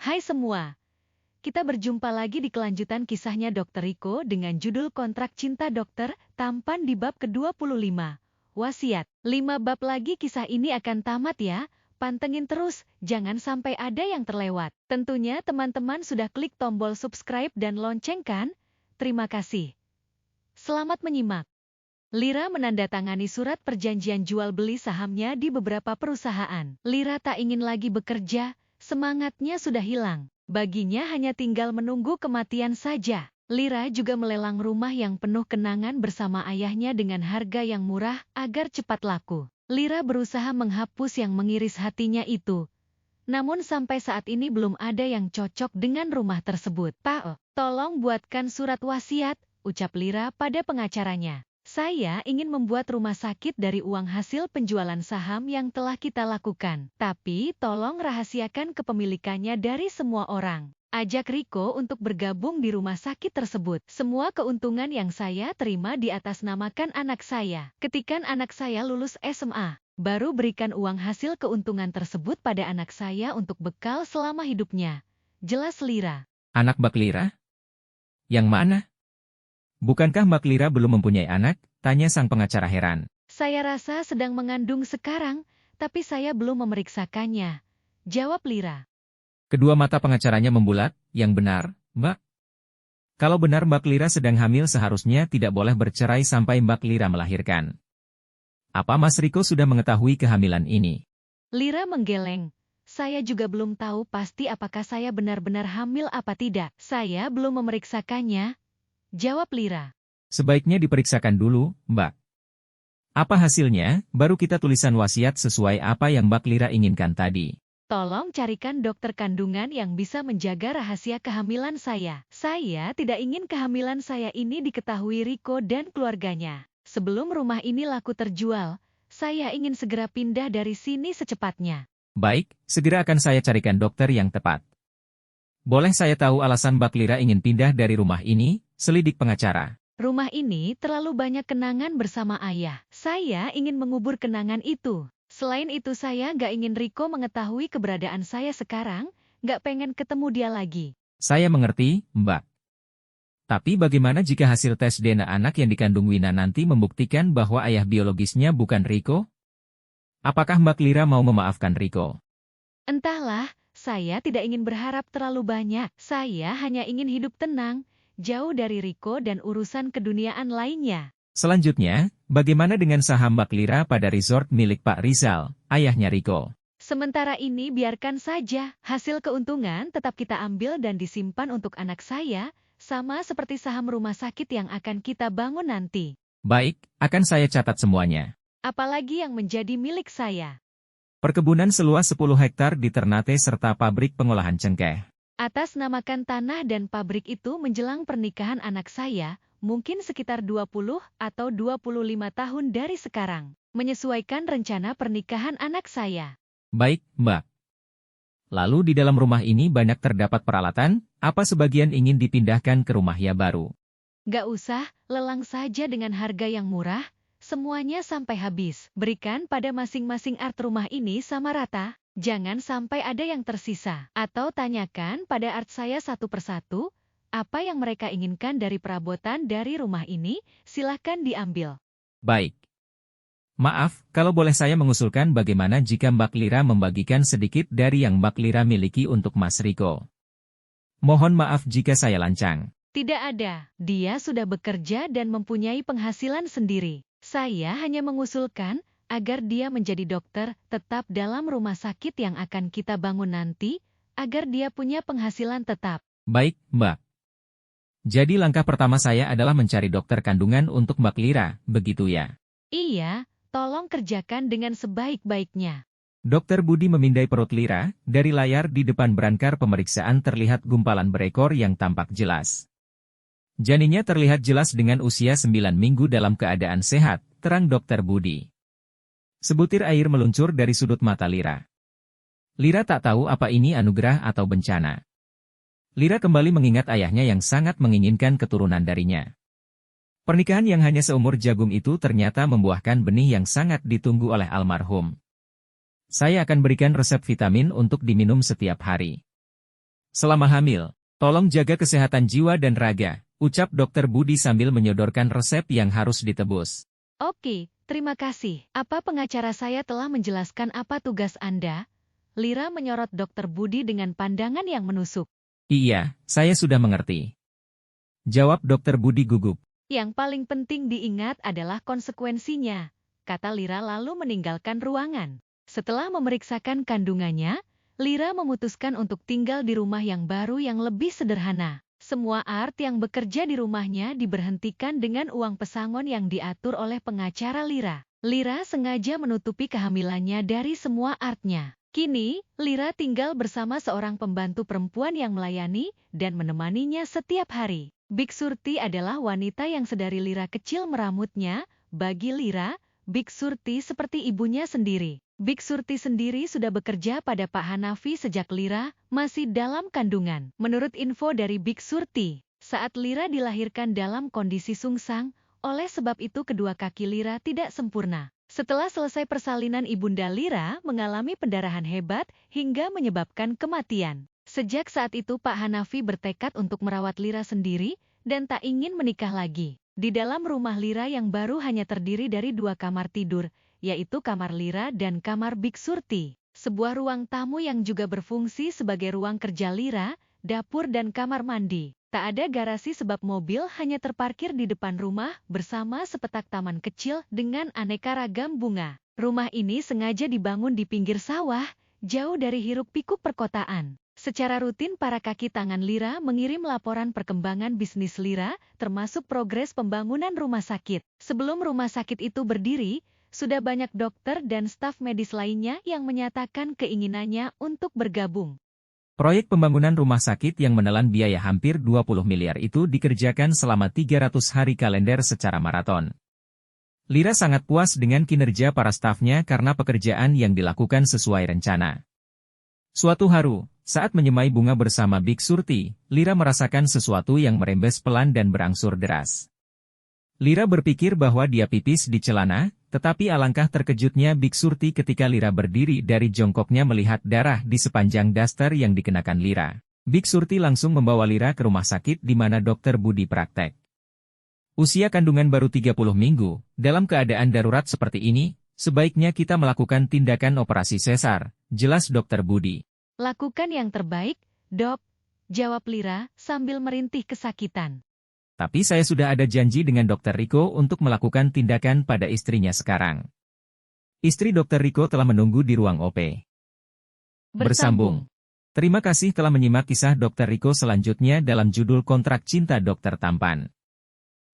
Hai semua, kita berjumpa lagi di kelanjutan kisahnya Dr. Riko dengan judul Kontrak Cinta Dokter, Tampan di bab ke-25. Wasiat, 5 bab lagi kisah ini akan tamat ya, pantengin terus, jangan sampai ada yang terlewat. Tentunya teman-teman sudah klik tombol subscribe dan lonceng kan? Terima kasih. Selamat menyimak. Lira menandatangani surat perjanjian jual beli sahamnya di beberapa perusahaan. Lira tak ingin lagi bekerja, semangatnya sudah hilang. Baginya hanya tinggal menunggu kematian saja. Lira juga melelang rumah yang penuh kenangan bersama ayahnya dengan harga yang murah agar cepat laku. Lira berusaha menghapus yang mengiris hatinya itu. Namun sampai saat ini belum ada yang cocok dengan rumah tersebut. Pak, tolong buatkan surat wasiat, ucap Lira pada pengacaranya. Saya ingin membuat rumah sakit dari uang hasil penjualan saham yang telah kita lakukan. Tapi tolong rahasiakan kepemilikannya dari semua orang. Ajak Riko untuk bergabung di rumah sakit tersebut. Semua keuntungan yang saya terima diatasnamakan anak saya. Ketikan anak saya lulus SMA, baru berikan uang hasil keuntungan tersebut pada anak saya untuk bekal selama hidupnya. Jelas Lira. Anak Mbak Lira? Yang mana? Bukankah Mbak Lira belum mempunyai anak? Tanya sang pengacara heran. Saya rasa sedang mengandung sekarang, tapi saya belum memeriksakannya. Jawab Lira. Kedua mata pengacaranya membulat. Yang benar, Mbak. Kalau benar Mbak Lira sedang hamil seharusnya tidak boleh bercerai sampai Mbak Lira melahirkan. Apa Mas Riko sudah mengetahui kehamilan ini? Lira menggeleng. Saya juga belum tahu pasti apakah saya benar-benar hamil apa tidak. Saya belum memeriksakannya. Jawab Lira. Sebaiknya diperiksakan dulu, Mbak. Apa hasilnya, baru kita tulisan wasiat sesuai apa yang Mbak Lira inginkan tadi. Tolong carikan dokter kandungan yang bisa menjaga rahasia kehamilan saya. Saya tidak ingin kehamilan saya ini diketahui Riko dan keluarganya. Sebelum rumah ini laku terjual, saya ingin segera pindah dari sini secepatnya. Baik, segera akan saya carikan dokter yang tepat. Boleh saya tahu alasan Mbak Lira ingin pindah dari rumah ini? Selidik pengacara. Rumah ini terlalu banyak kenangan bersama ayah. Saya ingin mengubur kenangan itu. Selain itu saya nggak ingin Riko mengetahui keberadaan saya sekarang, nggak pengen ketemu dia lagi. Saya mengerti, Mbak. Tapi bagaimana jika hasil tes DNA anak yang dikandung Wina nanti membuktikan bahwa ayah biologisnya bukan Riko? Apakah Mbak Lira mau memaafkan Riko? Entahlah, saya tidak ingin berharap terlalu banyak. Saya hanya ingin hidup tenang, jauh dari Riko dan urusan keduniaan lainnya. Selanjutnya, bagaimana dengan saham Mbak Lira pada resort milik Pak Rizal, ayahnya Riko? Sementara ini biarkan saja, hasil keuntungan tetap kita ambil dan disimpan untuk anak saya, sama seperti saham rumah sakit yang akan kita bangun nanti. Baik, akan saya catat semuanya. Apalagi yang menjadi milik saya. Perkebunan seluas 10 hektar di Ternate serta pabrik pengolahan cengkeh. Atas namakan tanah dan pabrik itu menjelang pernikahan anak saya, mungkin sekitar 20 atau 25 tahun dari sekarang, menyesuaikan rencana pernikahan anak saya. Baik, Mbak. Lalu di dalam rumah ini banyak terdapat peralatan, apa sebagian ingin dipindahkan ke rumah ya baru? Gak usah, lelang saja dengan harga yang murah, semuanya sampai habis. Berikan pada masing-masing art rumah ini sama rata. Jangan sampai ada yang tersisa. Atau tanyakan pada art saya satu persatu, apa yang mereka inginkan dari perabotan dari rumah ini, silahkan diambil. Baik. Maaf, kalau boleh saya mengusulkan bagaimana jika Mbak Lira membagikan sedikit dari yang Mbak Lira miliki untuk Mas Riko. Mohon maaf jika saya lancang. Tidak ada. Dia sudah bekerja dan mempunyai penghasilan sendiri. Saya hanya mengusulkan, agar dia menjadi dokter, tetap dalam rumah sakit yang akan kita bangun nanti, agar dia punya penghasilan tetap. Baik, Mbak. Jadi langkah pertama saya adalah mencari dokter kandungan untuk Mbak Lira, begitu ya? Iya, tolong kerjakan dengan sebaik-baiknya. Dokter Budi memindai perut Lira, dari layar di depan berangkar pemeriksaan terlihat gumpalan berekor yang tampak jelas. Janinnya terlihat jelas dengan usia 9 minggu dalam keadaan sehat, terang Dokter Budi. Sebutir air meluncur dari sudut mata Lira. Lira tak tahu apa ini anugerah atau bencana. Lira kembali mengingat ayahnya yang sangat menginginkan keturunan darinya. Pernikahan yang hanya seumur jagung itu ternyata membuahkan benih yang sangat ditunggu oleh almarhum. Saya akan berikan resep vitamin untuk diminum setiap hari. Selama hamil, tolong jaga kesehatan jiwa dan raga, ucap Dr. Budi sambil menyodorkan resep yang harus ditebus. Oke, terima kasih. Apa pengacara saya telah menjelaskan apa tugas Anda? Lira menyorot Dr. Budi dengan pandangan yang menusuk. Iya, saya sudah mengerti. Jawab Dr. Budi gugup. Yang paling penting diingat adalah konsekuensinya, kata Lira lalu meninggalkan ruangan. Setelah memeriksakan kandungannya, Lira memutuskan untuk tinggal di rumah yang baru yang lebih sederhana. Semua art yang bekerja di rumahnya diberhentikan dengan uang pesangon yang diatur oleh pengacara Lira. Lira sengaja menutupi kehamilannya dari semua artnya. Kini, Lira tinggal bersama seorang pembantu perempuan yang melayani dan menemaninya setiap hari. Bik Surti adalah wanita yang sedari Lira kecil meramutnya. Bagi Lira, Bik Surti seperti ibunya sendiri. Bik Surti sendiri sudah bekerja pada Pak Hanafi sejak Lira masih dalam kandungan. Menurut info dari Bik Surti, saat Lira dilahirkan dalam kondisi sungsang, oleh sebab itu kedua kaki Lira tidak sempurna. Setelah selesai persalinan ibunda Lira mengalami pendarahan hebat hingga menyebabkan kematian. Sejak saat itu Pak Hanafi bertekad untuk merawat Lira sendiri dan tak ingin menikah lagi. Di dalam rumah Lira yang baru hanya terdiri dari 2 kamar tidur, yaitu kamar Lira dan kamar Bik Surti. Sebuah ruang tamu yang juga berfungsi sebagai ruang kerja Lira, dapur dan kamar mandi. Tak ada garasi sebab mobil hanya terparkir di depan rumah bersama sepetak taman kecil dengan aneka ragam bunga. Rumah ini sengaja dibangun di pinggir sawah, jauh dari hiruk-pikuk perkotaan. Secara rutin para kaki tangan Lira mengirim laporan perkembangan bisnis Lira, termasuk progres pembangunan rumah sakit. Sebelum rumah sakit itu berdiri, sudah banyak dokter dan staf medis lainnya yang menyatakan keinginannya untuk bergabung. Proyek pembangunan rumah sakit yang menelan biaya hampir 20 miliar itu dikerjakan selama 300 hari kalender secara maraton. Lira sangat puas dengan kinerja para stafnya karena pekerjaan yang dilakukan sesuai rencana. Suatu hari, saat menyemai bunga bersama Bik Surti, Lira merasakan sesuatu yang merembes pelan dan berangsur deras. Lira berpikir bahwa dia pipis di celana, tetapi alangkah terkejutnya Bik Surti ketika Lira berdiri dari jongkoknya melihat darah di sepanjang daster yang dikenakan Lira. Bik Surti langsung membawa Lira ke rumah sakit di mana Dr. Budi praktek. Usia kandungan baru 30 minggu, dalam keadaan darurat seperti ini, sebaiknya kita melakukan tindakan operasi sesar, jelas Dr. Budi. Lakukan yang terbaik, Dok, jawab Lira sambil merintih kesakitan. Tapi saya sudah ada janji dengan Dr. Riko untuk melakukan tindakan pada istrinya sekarang. Istri Dr. Riko telah menunggu di ruang OP. Bersambung. Terima kasih telah menyimak kisah Dr. Riko selanjutnya dalam judul Kontrak Cinta Dokter Tampan.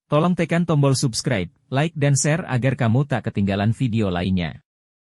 Tolong tekan tombol subscribe, like dan share agar kamu tak ketinggalan video lainnya.